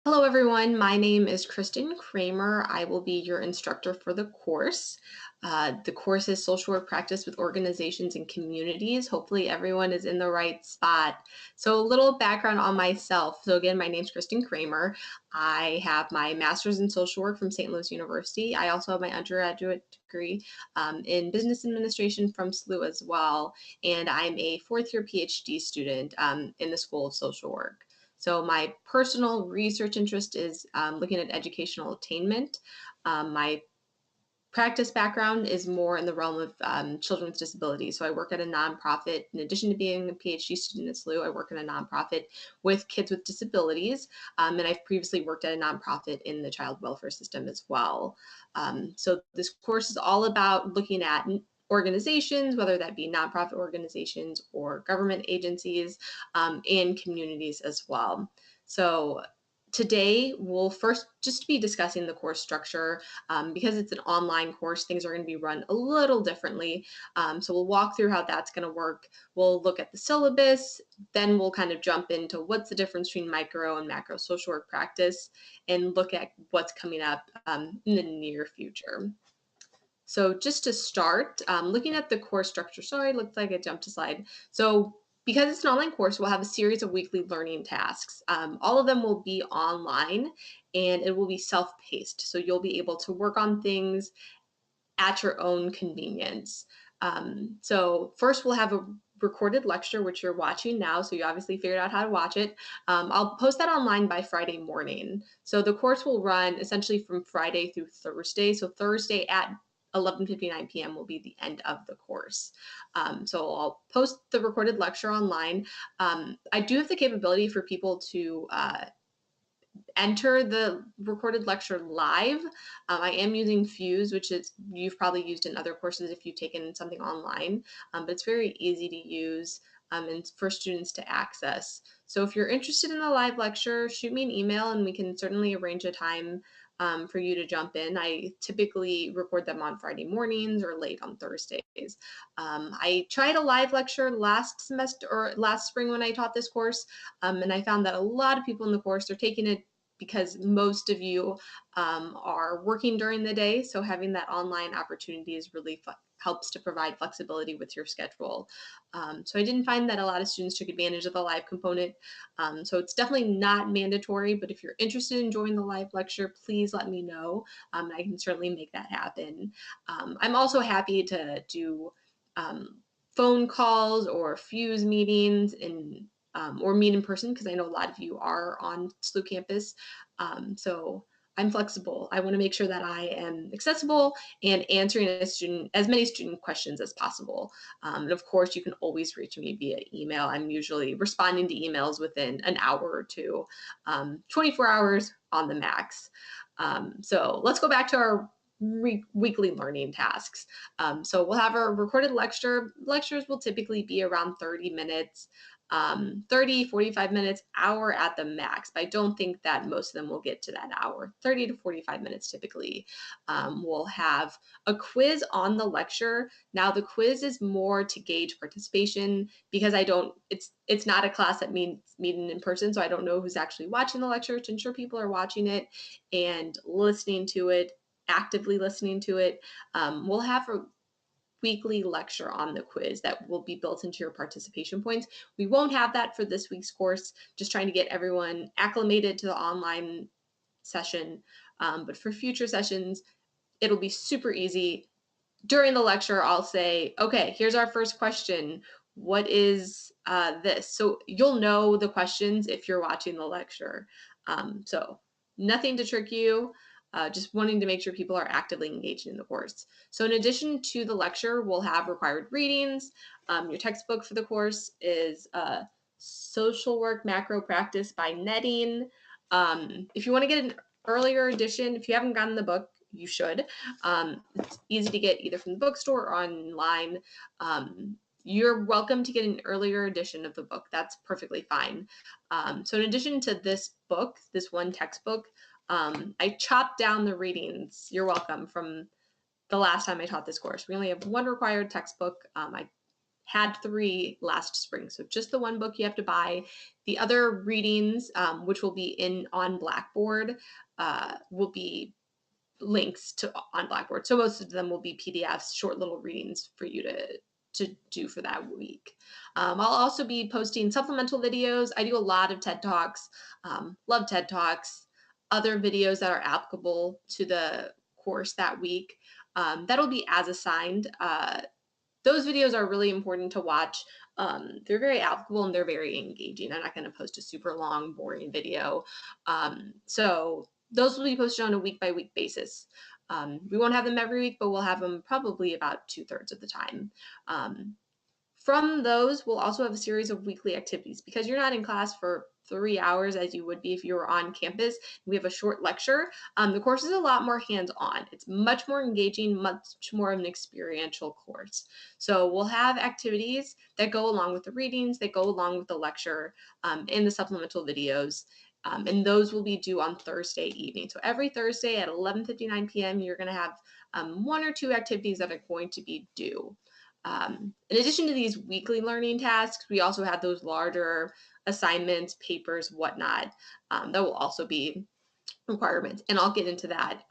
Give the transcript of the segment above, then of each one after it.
Hello, everyone. My name is Kristen Kramer. I will be your instructor for the course. The course is Social Work Practice with Organizations and Communities. Hopefully, everyone is in the right spot. So, a little background on myself. So, again, my name is Kristen Kramer. I have my master's in social work from St. Louis University. I also have my undergraduate degree in business administration from SLU as well. And I'm a fourth year PhD student in the School of Social Work. So my personal research interest is looking at educational attainment. My practice background is more in the realm of children with disabilities. So I work at a nonprofit. In addition to being a PhD student at SLU, I work in a nonprofit with kids with disabilities. And I've previously worked at a nonprofit in the child welfare system as well. So this course is all about looking at organizations, whether that be nonprofit organizations or government agencies, and communities as well. So today we'll first just be discussing the course structure. Because it's an online course, things are going to be run a little differently. So we'll walk through how that's going to work. We'll look at the syllabus, then we'll kind of jump into what's the difference between micro and macro social work practice and look at what's coming up in the near future. So just to start, looking at the course structure, sorry, it looks like I jumped a slide. So because it's an online course, we'll have a series of weekly learning tasks. All of them will be online and it will be self-paced. So you'll be able to work on things at your own convenience. So first we'll have a recorded lecture, which you're watching now. So you obviously figured out how to watch it. I'll post that online by Friday morning. So the course will run essentially from Friday through Thursday. So Thursday at 11:59 p.m. will be the end of the course. So I'll post the recorded lecture online. I do have the capability for people to enter the recorded lecture live. I am using Fuse, which is you've probably used in other courses if you've taken something online, but it's very easy to use and for students to access. So if you're interested in the live lecture, shoot me an email and we can certainly arrange a time for you to jump in. I typically record them on Friday mornings or late on Thursdays. I tried a live lecture last semester or last spring when I taught this course, and I found that a lot of people in the course are taking it because most of you are working during the day. So having that online opportunity is really helps to provide flexibility with your schedule. So I didn't find that a lot of students took advantage of the live component. So it's definitely not mandatory, but if you're interested in joining the live lecture, please let me know. I can certainly make that happen. I'm also happy to do phone calls or Fuse meetings or meet in person because I know a lot of you are on SLU campus. So I'm flexible. I want to make sure that I am accessible and answering as many student questions as possible. And of course, you can always reach me via email. I'm usually responding to emails within an hour or two, 24 hours on the max. So let's go back to our weekly learning tasks. So we'll have our recorded lecture. Lectures will typically be around 30 minutes. 30, 45 minutes, hour at the max. But I don't think that most of them will get to that hour. 30 to 45 minutes typically. We'll have a quiz on the lecture. Now the quiz is more to gauge participation because it's not a class that means meeting in person, so I don't know who's actually watching the lecture to ensure people are watching it and listening to it, actively listening to it. We'll have a weekly lecture on the quiz that will be built into your participation points. We won't have that for this week's course, just trying to get everyone acclimated to the online session. But for future sessions, it'll be super easy. During the lecture, I'll say, okay, here's our first question. What is this? So you'll know the questions if you're watching the lecture. So nothing to trick you, just wanting to make sure people are actively engaged in the course. So in addition to the lecture, we'll have required readings. Your textbook for the course is Social Work Macro Practice by Netting. If you want to get an earlier edition, if you haven't gotten the book, you should. It's easy to get either from the bookstore or online. You're welcome to get an earlier edition of the book. That's perfectly fine. So in addition to this book, this one textbook, I chopped down the readings. You're welcome from the last time I taught this course. We only have one required textbook. I had 3 last spring. So just the one book you have to buy. The other readings, which will be on Blackboard, will be links to on Blackboard. So most of them will be PDFs, short little readings for you to do for that week. I'll also be posting supplemental videos. I do a lot of TED Talks, love TED Talks, other videos that are applicable to the course that week. That'll be as assigned. Those videos are really important to watch. They're very applicable and they're very engaging. I'm not going to post a super long, boring video. So those will be posted on a week-by-week basis. We won't have them every week, but we'll have them probably about 2/3 of the time. From those, we'll also have a series of weekly activities because you're not in class for 3 hours as you would be if you were on campus. We have a short lecture. The course is a lot more hands-on. It's much more engaging, much more of an experiential course. So we'll have activities that go along with the readings, that go along with the lecture, and the supplemental videos. And those will be due on Thursday evening. So every Thursday at 11:59 p.m., you're going to have 1 or 2 activities that are going to be due. In addition to these weekly learning tasks, we also have those larger assignments, papers, whatnot, that will also be requirements. And I'll get into that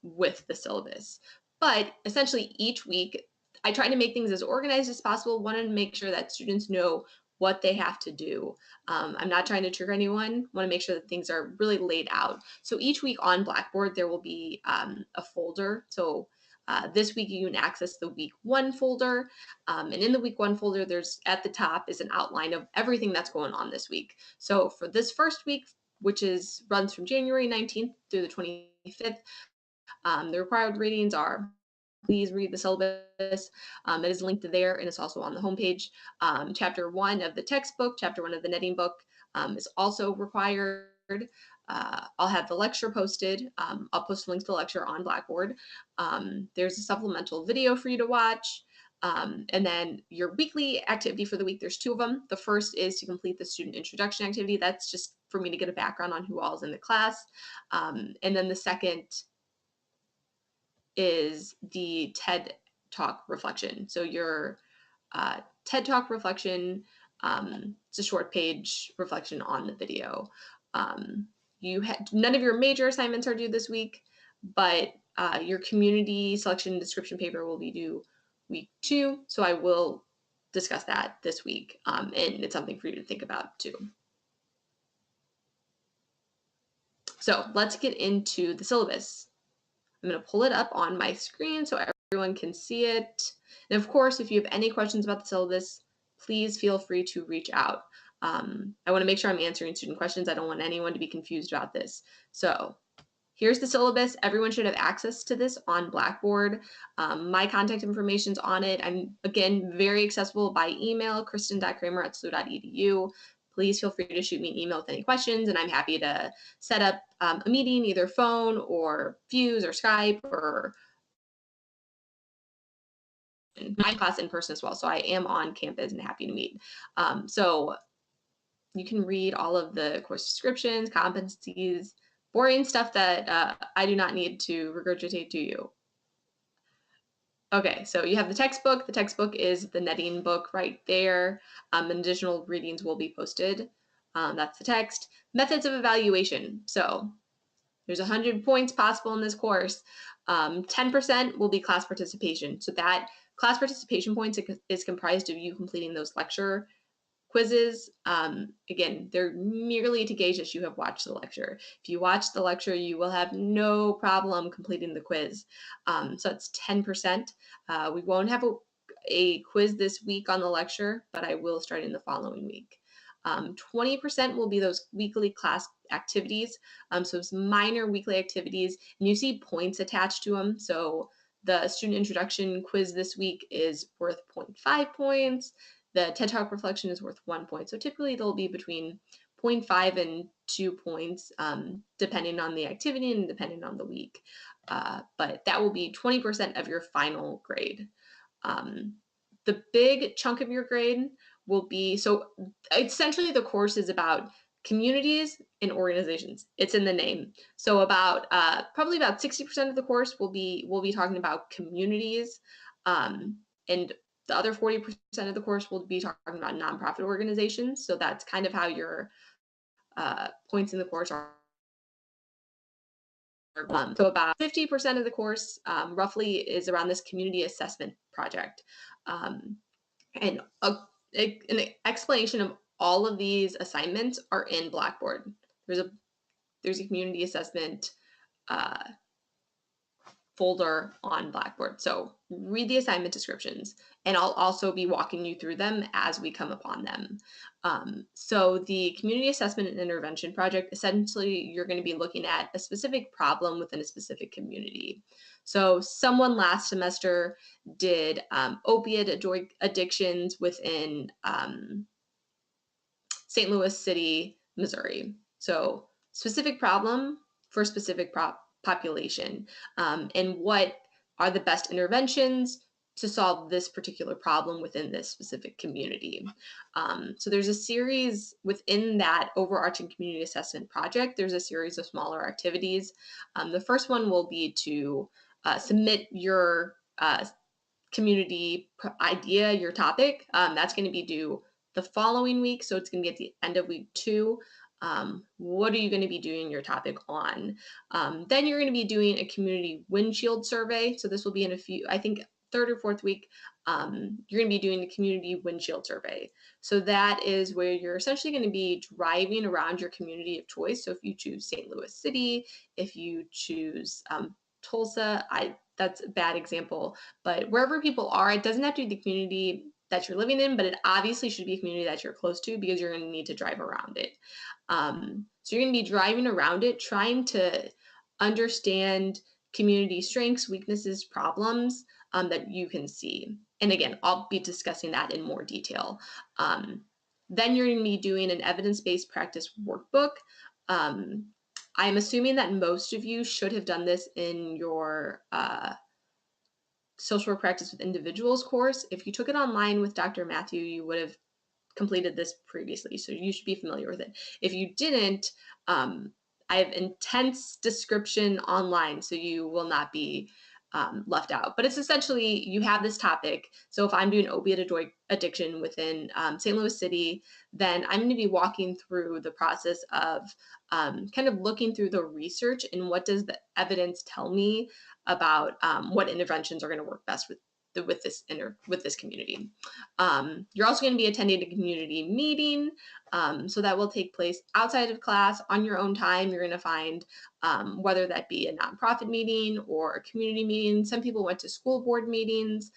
with the syllabus. But essentially each week, I try to make things as organized as possible. Want to make sure that students know what they have to do. I'm not trying to trigger anyone. Want to make sure that things are really laid out. So each week on Blackboard, there will be a folder. So this week you can access the week 1 folder. And in the week 1 folder, there's at the top is an outline of everything that's going on this week. So for this first week, which runs from January 19th through the 25th, the required readings are, please read the syllabus. It is linked there and it's also on the homepage. Chapter 1 of the textbook, chapter 1 of the netting book is also required. I'll have the lecture posted. I'll post links to the lecture on Blackboard. There's a supplemental video for you to watch. And then your weekly activity for the week, there's 2 of them. The first is to complete the student introduction activity. That's just for me to get a background on who all is in the class. And then the second is the TED Talk reflection. So your TED Talk reflection, it's a short page reflection on the video. None of your major assignments are due this week, but your community selection description paper will be due week 2. So I will discuss that this week, and it's something for you to think about too. So let's get into the syllabus. I'm going to pull it up on my screen so everyone can see it. And of course, if you have any questions about the syllabus, please feel free to reach out. I want to make sure I'm answering student questions. I don't want anyone to be confused about this. So here's the syllabus. Everyone should have access to this on Blackboard. My contact information is on it. I'm, again, very accessible by email, kristen.kremer@slu.edu. Please feel free to shoot me an email with any questions, and I'm happy to set up a meeting, either phone or Fuse or Skype or my class in person as well. So I am on campus and happy to meet. So you can read all of the course descriptions, competencies, boring stuff that I do not need to regurgitate to you. Okay, so you have the textbook. The textbook is the netting book right there. And additional readings will be posted. That's the text. Methods of evaluation. So there's 100 points possible in this course. 10% will be class participation. So that class participation points is comprised of you completing those lecture quizzes. Again, they're merely to gauge that you have watched the lecture. If you watch the lecture, you will have no problem completing the quiz. So it's 10%. We won't have a quiz this week on the lecture, but I will start in the following week. 20% will be those weekly class activities. So it's minor weekly activities, and you see points attached to them. So the student introduction quiz this week is worth 0.5 points. The TED Talk reflection is worth 1 point. So typically they'll be between 0.5 and 2 points, depending on the activity and depending on the week. But that will be 20% of your final grade. The big chunk of your grade will be, so essentially the course is about communities and organizations. It's in the name. So about probably about 60% of the course will be talking about communities, and The other 40% of the course will be talking about nonprofit organizations. So that's kind of how your points in the course are. So about 50% of the course roughly is around this community assessment project. And an explanation of all of these assignments are in Blackboard. There's a community assessment folder on Blackboard. So read the assignment descriptions, and I'll also be walking you through them as we come upon them. So the community assessment and intervention project, essentially, you're going to be looking at a specific problem within a specific community. So someone last semester did opiate addictions within St. Louis City, Missouri. So specific problem for specific population, and what are the best interventions to solve this particular problem within this specific community. So there's a series within that overarching community assessment project. There's a series of smaller activities. The first one will be to submit your community idea, your topic. That's going to be due the following week. So it's going to be at the end of week 2. What are you going to be doing your topic on? Then you're going to be doing a community windshield survey. So this will be in a few, I think, third or fourth week. You're going to be doing the community windshield survey. So that is where you're essentially going to be driving around your community of choice. So if you choose St. Louis City, if you choose Tulsa, that's a bad example, but wherever people are, it doesn't have to be the community that you're living in, but it obviously should be a community that you're close to, because you're going to need to drive around it. So you're going to be driving around it, trying to understand community strengths, weaknesses, problems that you can see. And again, I'll be discussing that in more detail. Then you're going to be doing an evidence-based practice workbook. I'm assuming that most of you should have done this in your social work practice with individuals course. If you took it online with Dr. Matthew, you would have completed this previously, so you should be familiar with it. If you didn't, I have intense description online, so you will not be left out. But it's essentially, you have this topic. So if I'm doing opiate addiction within St. Louis City, then I'm going to be walking through the process of kind of looking through the research and what does the evidence tell me about what interventions are going to work best with this community. You're also going to be attending a community meeting, so that will take place outside of class on your own time. You're going to find whether that be a nonprofit meeting or a community meeting. Some people went to school board meetings,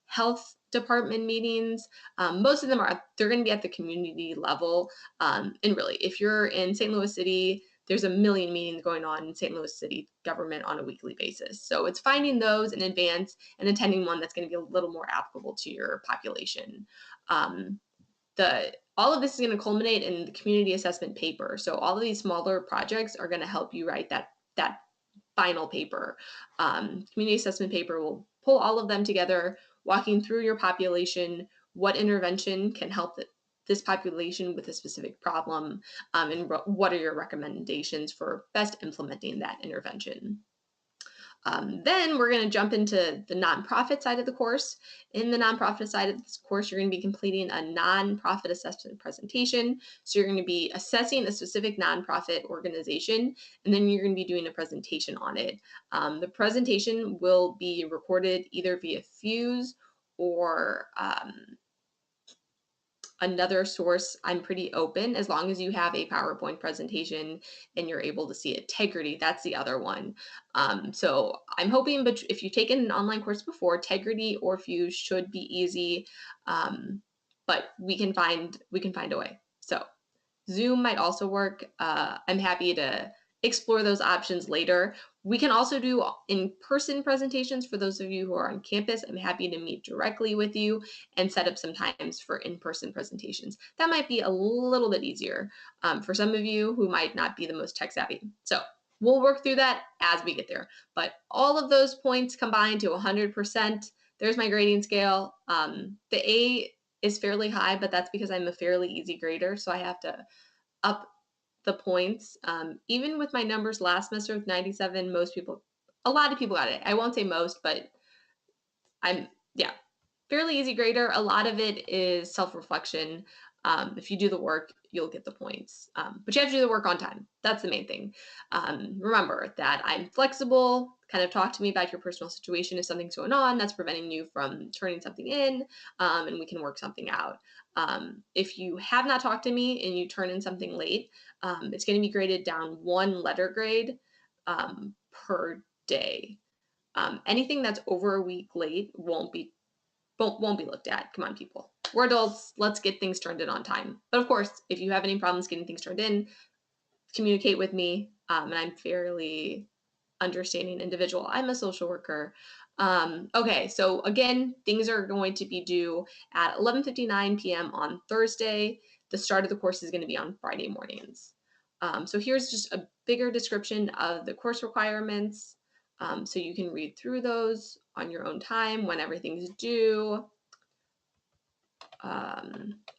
health department meetings. Most of them they're going to be at the community level. And really, if you're in St. Louis City, there's a million meetings going on in St. Louis City government on a weekly basis. So it's finding those in advance and attending one that's going to be a little more applicable to your population. All of this is going to culminate in the community assessment paper. So all of these smaller projects are going to help you write that final paper. Community assessment paper will pull all of them together, walking through your population, what intervention can help this population with a specific problem, and what are your recommendations for best implementing that intervention. Then we're going to jump into the nonprofit side of the course. In the nonprofit side of this course, you're going to be completing a nonprofit assessment presentation. So you're going to be assessing a specific nonprofit organization, and then you're going to be doing a presentation on it. The presentation will be recorded either via Fuse or another source. I'm pretty open as long as you have a PowerPoint presentation and you're able to see it. Tegrity, that's the other one. So I'm hoping, but if you've taken an online course before, Tegrity or Fuse should be easy, but we can find a way. So Zoom might also work. I'm happy to explore those options later. We can also do in-person presentations for those of you who are on campus. I'm happy to meet directly with you and set up some times for in-person presentations. That might be a little bit easier for some of you who might not be the most tech savvy. So we'll work through that as we get there. But all of those points combined to 100%. There's my grading scale. The A is fairly high, but that's because I'm a fairly easy grader, so I have to up the points. Even with my numbers last semester with 97, a lot of people got it. I won't say most, but yeah. fairly easy grader. A lot of it is self-reflection. If you do the work, you'll get the points. But you have to do the work on time. That's the main thing. Remember that I'm flexible. Kind of talk to me about your personal situation if something's going on that's preventing you from turning something in, and we can work something out. If you have not talked to me and you turn in something late, it's going to be graded down 1 letter grade per day. Anything that's over a week late won't be looked at. Come on, people. We're adults. Let's get things turned in on time. But of course, if you have any problems getting things turned in, communicate with me. And I'm fairly understanding individual. I'm a social worker. Okay, so again, things are going to be due at 11:59 p.m. on Thursday. The start of the course is going to be on Friday mornings. So here's just a bigger description of the course requirements. So you can read through those on your own time when everything's due.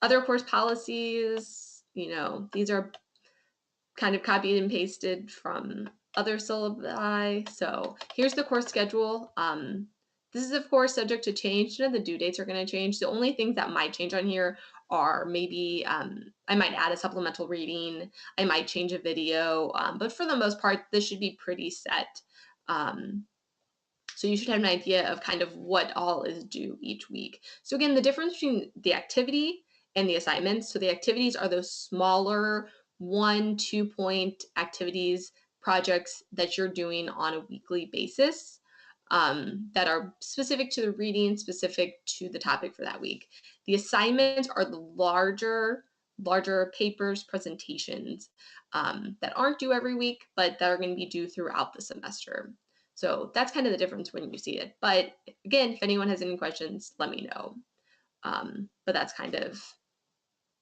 Other course policies, these are kind of copied and pasted from other syllabi. So here's the course schedule. This is, of course, subject to change. The due dates are going to change. The only things that might change on here are maybe I might add a supplemental reading. I might change a video. But for the most part, this should be pretty set. So you should have an idea of kind of what all is due each week. So again, the difference between the activity and the assignments. So the activities are those smaller 1-2 point activities, projects that you're doing on a weekly basis that are specific to the reading, specific to the topic for that week. The assignments are the larger papers, presentations that aren't due every week, but that are going to be due throughout the semester. So that's kind of the difference when you see it. But again, if anyone has any questions, let me know. But that's kind of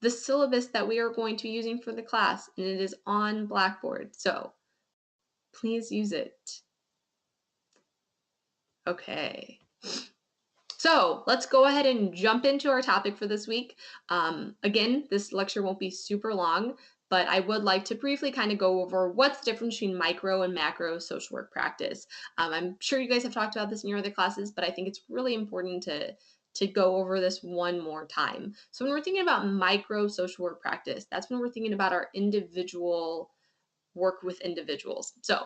the syllabus that we are going to be using for the class, and it is on Blackboard. So please use it. Okay. So let's go ahead and jump into our topic for this week. Again, this lecture won't be super long, but I would like to briefly kind of go over what's the difference between micro and macro social work practice. I'm sure you guys have talked about this in your other classes, but I think it's really important to go over this one more time. So when we're thinking about micro social work practice, that's when we're thinking about our individual work with individuals. So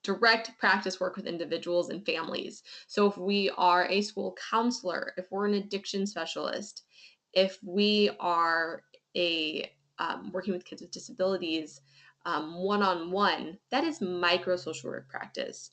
direct practice work with individuals and families. So if we are a school counselor, if we're an addiction specialist, if we are a working with kids with disabilities one-on-one, that is micro social work practice.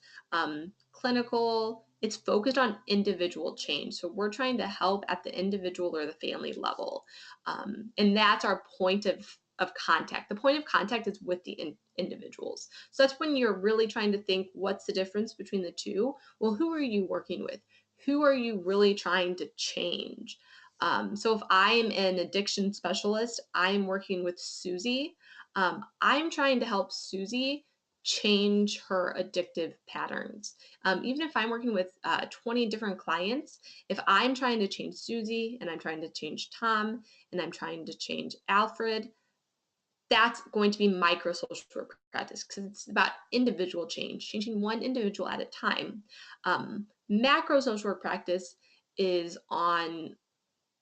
Clinical, it's focused on individual change. So we're trying to help at the individual or the family level. And that's our point of contact. The point of contact is with the individuals. So that's when you're really trying to think, what's the difference between the two? Well, who are you working with? Who are you really trying to change? So if I'm an addiction specialist, I'm working with Susie. I'm trying to help Susie change her addictive patterns. Even if I'm working with 20 different clients, if I'm trying to change Susie and I'm trying to change Tom and I'm trying to change Alfred, that's going to be micro social work practice because it's about individual change, changing one individual at a time. Macro social work practice is on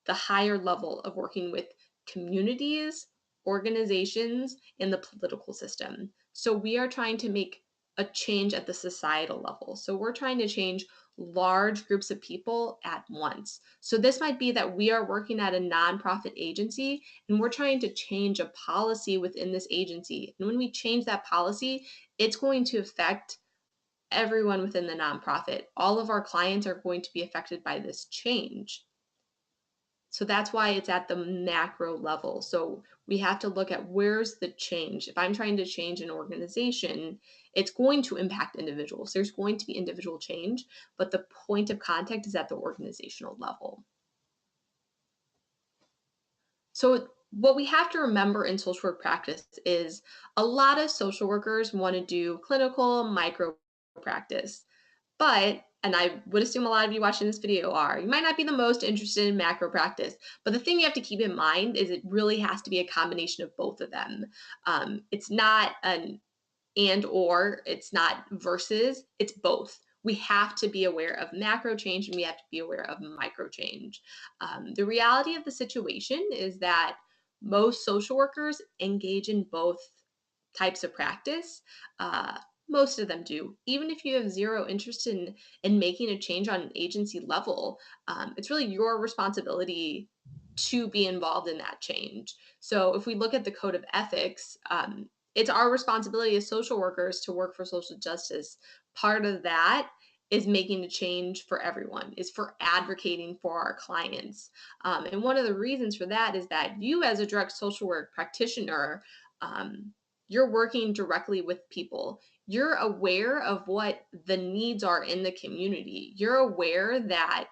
the higher level of working with communities, organizations, and the political system. So we are trying to make a change at the societal level. So we're trying to change large groups of people at once. So this might be that we are working at a nonprofit agency and we're trying to change a policy within this agency. And when we change that policy, it's going to affect everyone within the nonprofit. All of our clients are going to be affected by this change. So that's why it's at the macro level. So we have to look at where's the change. If I'm trying to change an organization, it's going to impact individuals. There's going to be individual change, but the point of contact is at the organizational level. So what we have to remember in social work practice is a lot of social workers want to do clinical micro practice. But, and I would assume a lot of you watching this video are, you might not be the most interested in macro practice, but the thing you have to keep in mind is it really has to be a combination of both of them. It's not an and or, it's not versus, it's both. we have to be aware of macro change and we have to be aware of micro change. The reality of the situation is that most social workers engage in both types of practice. Uh, most of them do. Even if you have zero interest in making a change on an agency level, it's really your responsibility to be involved in that change. So if we look at the code of ethics, it's our responsibility as social workers to work for social justice. Part of that is making a change for everyone, is for advocating for our clients. And one of the reasons for that is that you, as a direct social work practitioner, um, you're working directly with people. You're aware of what the needs are in the community. You're aware that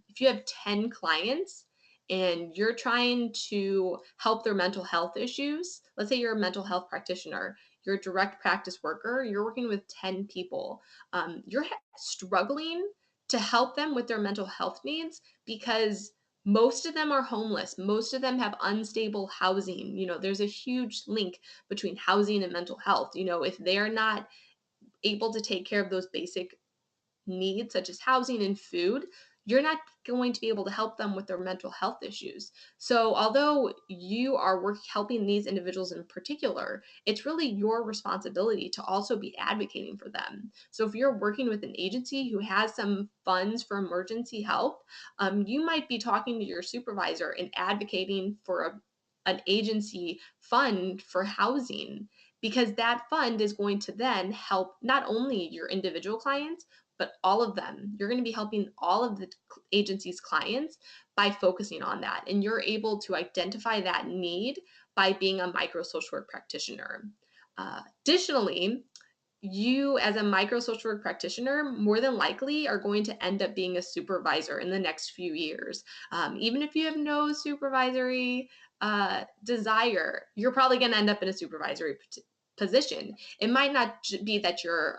if you have 10 clients and you're trying to help their mental health issues, let's say you're a mental health practitioner, you're a direct practice worker, you're working with 10 people, you're struggling to help them with their mental health needs because most of them are homeless. Most of them have unstable housing. There's a huge link between housing and mental health. If they're not able to take care of those basic needs, such as housing and food, you're not going to be able to help them with their mental health issues. So, although you are helping these individuals in particular, it's really your responsibility to also be advocating for them. So, if you're working with an agency who has some funds for emergency help, you might be talking to your supervisor and advocating for an agency fund for housing, because that fund is going to then help not only your individual clients but all of them. You're going to be helping all of the agency's clients by focusing on that. And you're able to identify that need by being a micro social work practitioner. Additionally, you as a micro social work practitioner more than likely are going to end up being a supervisor in the next few years. Even if you have no supervisory desire, you're probably going to end up in a supervisory position. It might not be that you're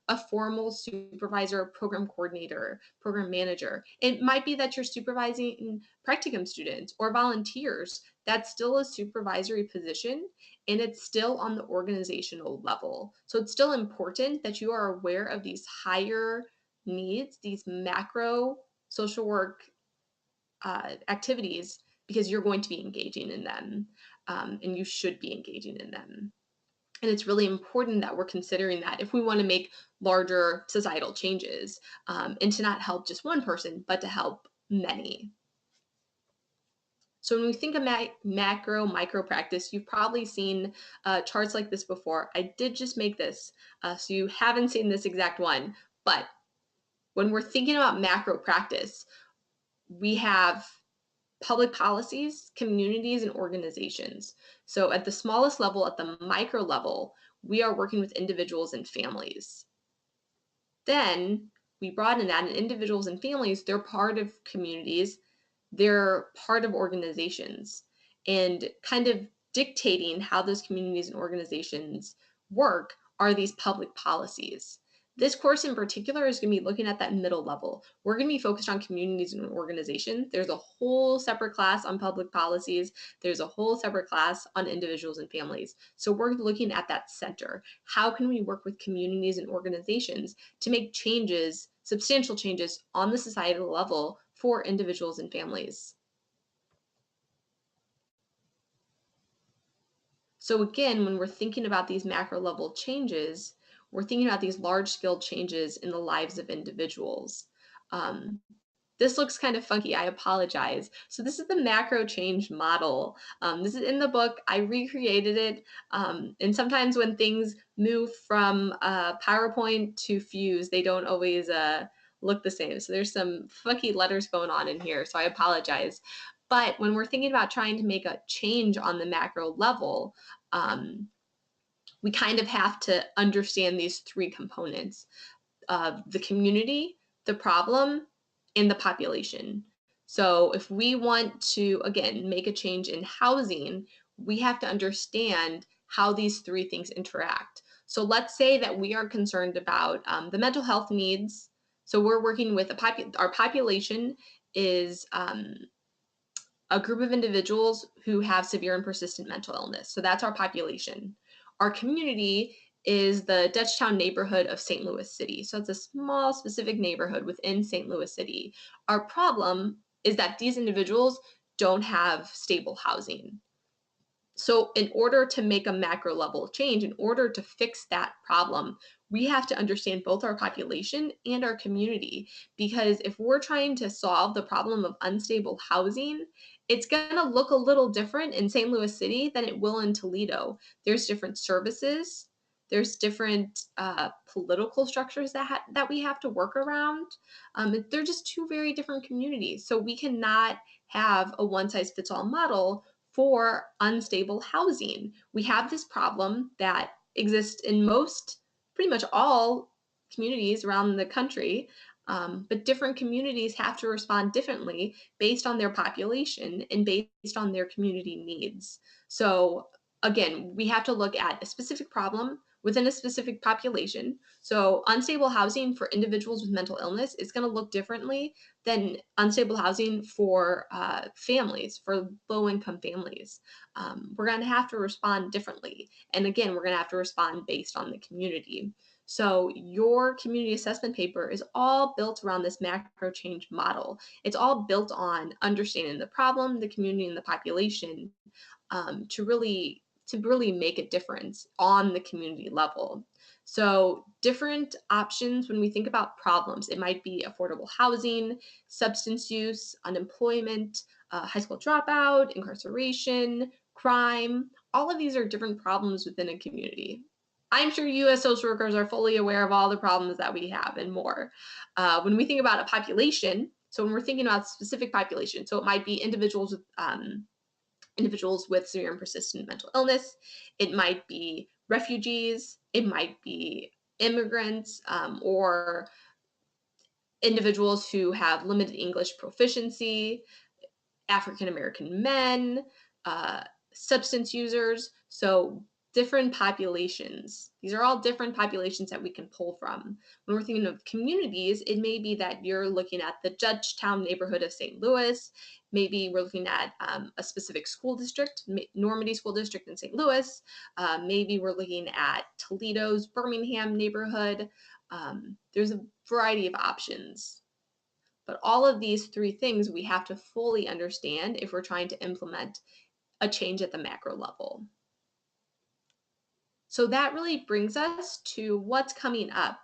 a formal supervisor, program coordinator, program manager. It might be that you're supervising practicum students or volunteers. That's still a supervisory position, and it's still on the organizational level. So it's still important that you are aware of these higher needs, these macro social work activities, because you're going to be engaging in them, and you should be engaging in them. And it's really important that we're considering that if we want to make larger societal changes, and to not help just one person, but to help many. So when we think of macro, micro practice, you've probably seen charts like this before. I did just make this, so you haven't seen this exact one. But when we're thinking about macro practice, we have public policies, communities, and organizations. So at the smallest level, at the micro level, we are working with individuals and families. Then we broaden that, and individuals and families, they're part of communities, they're part of organizations, and kind of dictating how those communities and organizations work are these public policies. This course in particular is going to be looking at that middle level. We're going to be focused on communities and organizations. There's a whole separate class on public policies. There's a whole separate class on individuals and families. So we're looking at that center. How can we work with communities and organizations to make changes, substantial changes on the societal level for individuals and families? So again, when we're thinking about these macro level changes, we're thinking about these large scale changes in the lives of individuals. Um, this looks kind of funky. I apologize. So this is the macro change model. This is in the book. I recreated it. And sometimes when things move from PowerPoint to Fuse, they don't always look the same. So there's some funky letters going on in here. So I apologize. But when we're thinking about trying to make a change on the macro level, we kind of have to understand these three components of the community, the problem, and the population. So if we want to, again, make a change in housing, we have to understand how these three things interact. So let's say that we are concerned about the mental health needs. So we're working with our population is a group of individuals who have severe and persistent mental illness. So that's our population. Our community is the Dutchtown neighborhood of St. Louis City. So it's a small specific neighborhood within St. Louis City. Our problem is that these individuals don't have stable housing. So, in order to make a macro level change, in order to fix that problem, we have to understand both our population and our community. Because if we're trying to solve the problem of unstable housing, it's going to look a little different in St. Louis City than it will in Toledo. There's different services, there's different political structures that we have to work around. They're just two very different communities. So, we cannot have a one size fits all model for unstable housing. We have this problem that exists in most, pretty much all communities around the country, but different communities have to respond differently based on their population and based on their community needs. So, again, we have to look at a specific problem within a specific population. So, unstable housing for individuals with mental illness is going to look differently than unstable housing for families, for low income families. We're going to have to respond differently. And again, we're going to have to respond based on the community. So, your community assessment paper is all built around this macro change model. It's all built on understanding the problem, the community, and the population to really make a difference on the community level. So, different options when we think about problems, it might be affordable housing, substance use, unemployment, high school dropout, incarceration, crime. All of these are different problems within a community. I'm sure you, as social workers, are fully aware of all the problems that we have and more. When we think about a population, so when we're thinking about specific population, so it might be individuals with severe and persistent mental illness. It might be refugees. It might be immigrants or individuals who have limited English proficiency, African American men, uh, substance users. So, different populations. These are all different populations that we can pull from. When we're thinking of communities, it may be that you're looking at the Judgetown neighborhood of St. Louis. Maybe we're looking at a specific school district, Normandy School District in St. Louis. Maybe we're looking at Toledo's Birmingham neighborhood. There's a variety of options. But all of these three things we have to fully understand if we're trying to implement a change at the macro level. So that really brings us to what's coming up.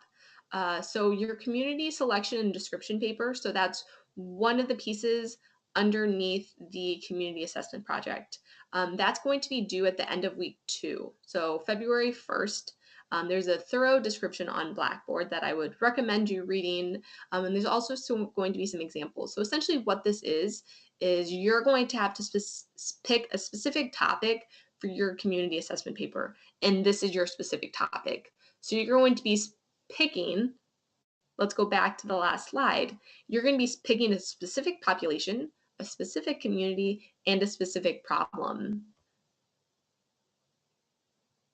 So your community selection and description paper, so that's one of the pieces underneath the community assessment project. That's going to be due at the end of week 2, so February 1st. There's a thorough description on Blackboard that I would recommend you reading, and there's also going to be some examples. So essentially what this is you're going to have to pick a specific topic for your community assessment paper, and this is your specific topic. So you're going to be picking, let's go back to the last slide, you're going to be picking a specific population, a specific community, and a specific problem.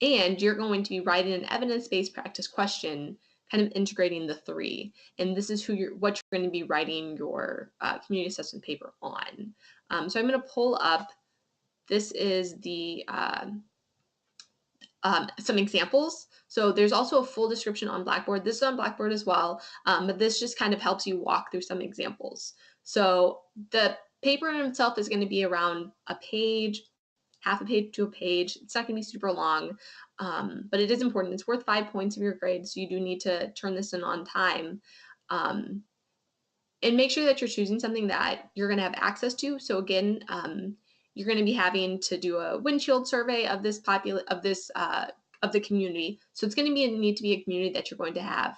And you're going to be writing an evidence-based practice question, kind of integrating the three. And this is what you're going to be writing your community assessment paper on. So I'm going to pull up, this is the some examples. So there's also a full description on Blackboard. This is on Blackboard as well, but this just kind of helps you walk through some examples. So the paper in itself is going to be around a page, half a page to a page. It's not going to be super long, but it is important. It's worth 5 points of your grade, so you do need to turn this in on time. And make sure that you're choosing something that you're going to have access to. So again, you're going to be having to do a windshield survey of this of the community. So it's going to need to be a community that you're going to have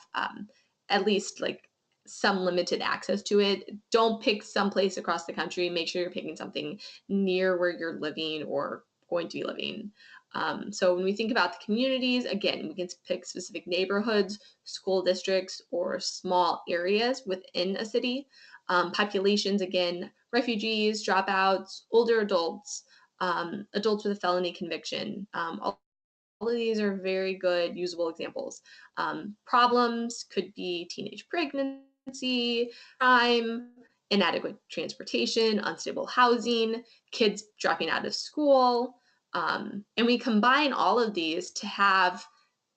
at least like some limited access to it. Don't pick someplace across the country. Make sure you're picking something near where you're living or going to be living. So when we think about the communities, again, we can pick specific neighborhoods, school districts, or small areas within a city. Populations, again, refugees, dropouts, older adults, adults with a felony conviction. All of these are very good usable examples. Problems could be teenage pregnancy, crime, inadequate transportation, unstable housing, kids dropping out of school. And we combine all of these to have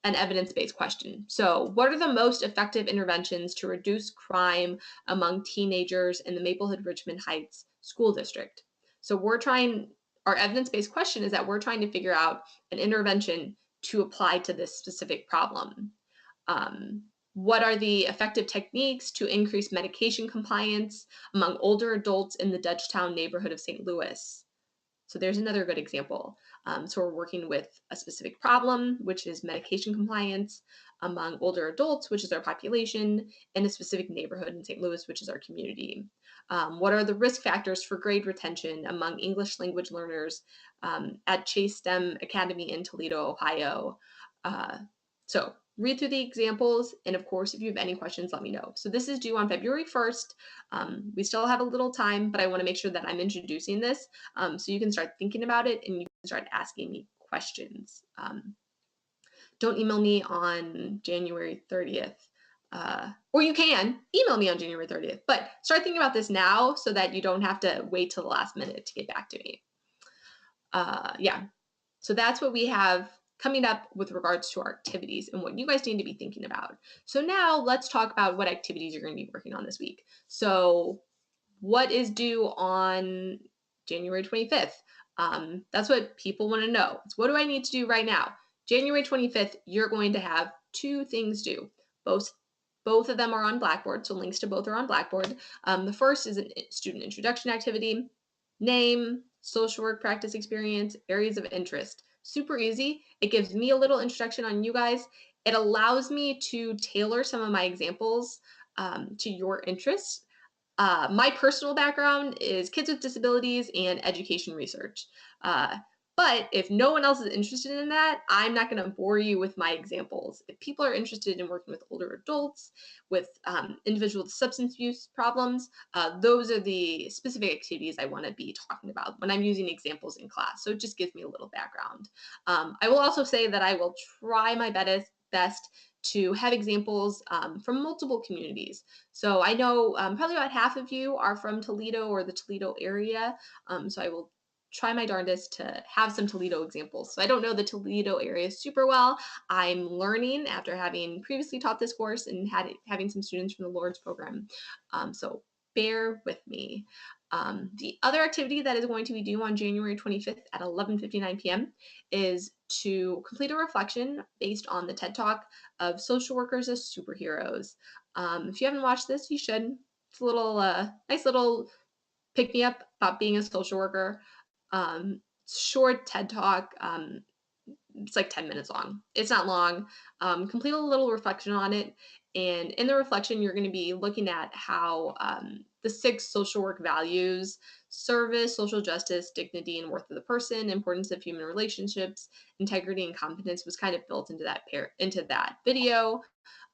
an evidence-based question. So what are the most effective interventions to reduce crime among teenagers in the Maplewood-Richmond Heights School District? So our evidence-based question is that we're trying to figure out an intervention to apply to this specific problem. What are the effective techniques to increase medication compliance among older adults in the Dutchtown neighborhood of St. Louis? So there's another good example. So we're working with a specific problem, which is medication compliance among older adults, which is our population, in a specific neighborhood in St. Louis, which is our community. What are the risk factors for grade retention among English language learners at Chase STEM Academy in Toledo, Ohio? So read through the examples, and of course, if you have any questions, let me know. So this is due on February 1st. We still have a little time, but I want to make sure that I'm introducing this so you can start thinking about it and you can start asking me questions. Don't email me on January 30th. Or you can email me on January 30th, but start thinking about this now so that you don't have to wait till the last minute to get back to me. Yeah, so that's what we have coming up with regards to our activities and what you guys need to be thinking about. So now let's talk about what activities you're going to be working on this week. So what is due on January 25th? That's what people want to know. It's what do I need to do right now? January 25th, you're going to have two things due. Both of them are on Blackboard, so links to both are on Blackboard. The first is a student introduction activity. Name, social work practice experience, areas of interest. Super easy. It gives me a little introduction on you guys. It allows me to tailor some of my examples to your interests. My personal background is kids with disabilities and education research. But if no one else is interested in that, I'm not going to bore you with my examples. If people are interested in working with older adults, with individuals with substance use problems, those are the specific activities I want to be talking about when I'm using examples in class. So it just gives me a little background. I will also say that I will try my best to have examples from multiple communities. So I know probably about half of you are from Toledo or the Toledo area. So I will try my darndest to have some Toledo examples. So I don't know the Toledo area super well. I'm learning after having previously taught this course and having some students from the Lord's program. So bear with me. The other activity that is going to be due on January 25th at 11:59 p.m. is to complete a reflection based on the TED Talk of social workers as superheroes. If you haven't watched this, you should. It's a little nice little pick me up about being a social worker. Short TED Talk. It's like 10 minutes long. It's not long. Complete a little reflection on it. And in the reflection, you're going to be looking at how the 6 social work values, service, social justice, dignity, and worth of the person, importance of human relationships, integrity, and competence was kind of built into that video.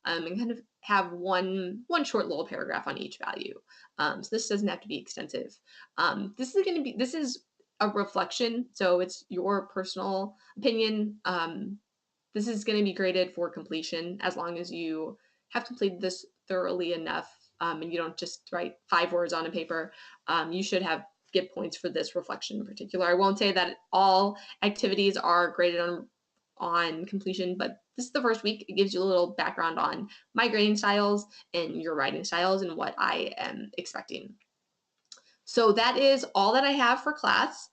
And kind of have one short little paragraph on each value. So this doesn't have to be extensive. This is a reflection, so it's your personal opinion. This is going to be graded for completion as long as you have completed this thoroughly enough and you don't just write 5 words on a paper. You should get points for this reflection in particular. I won't say that all activities are graded on completion, but this is the first week. It gives you a little background on my grading styles and your writing styles and what I am expecting. So that is all that I have for class.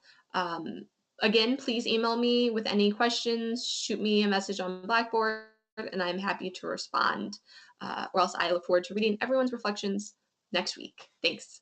Again, please email me with any questions, shoot me a message on Blackboard, and I'm happy to respond. Or else I look forward to reading everyone's reflections next week. Thanks.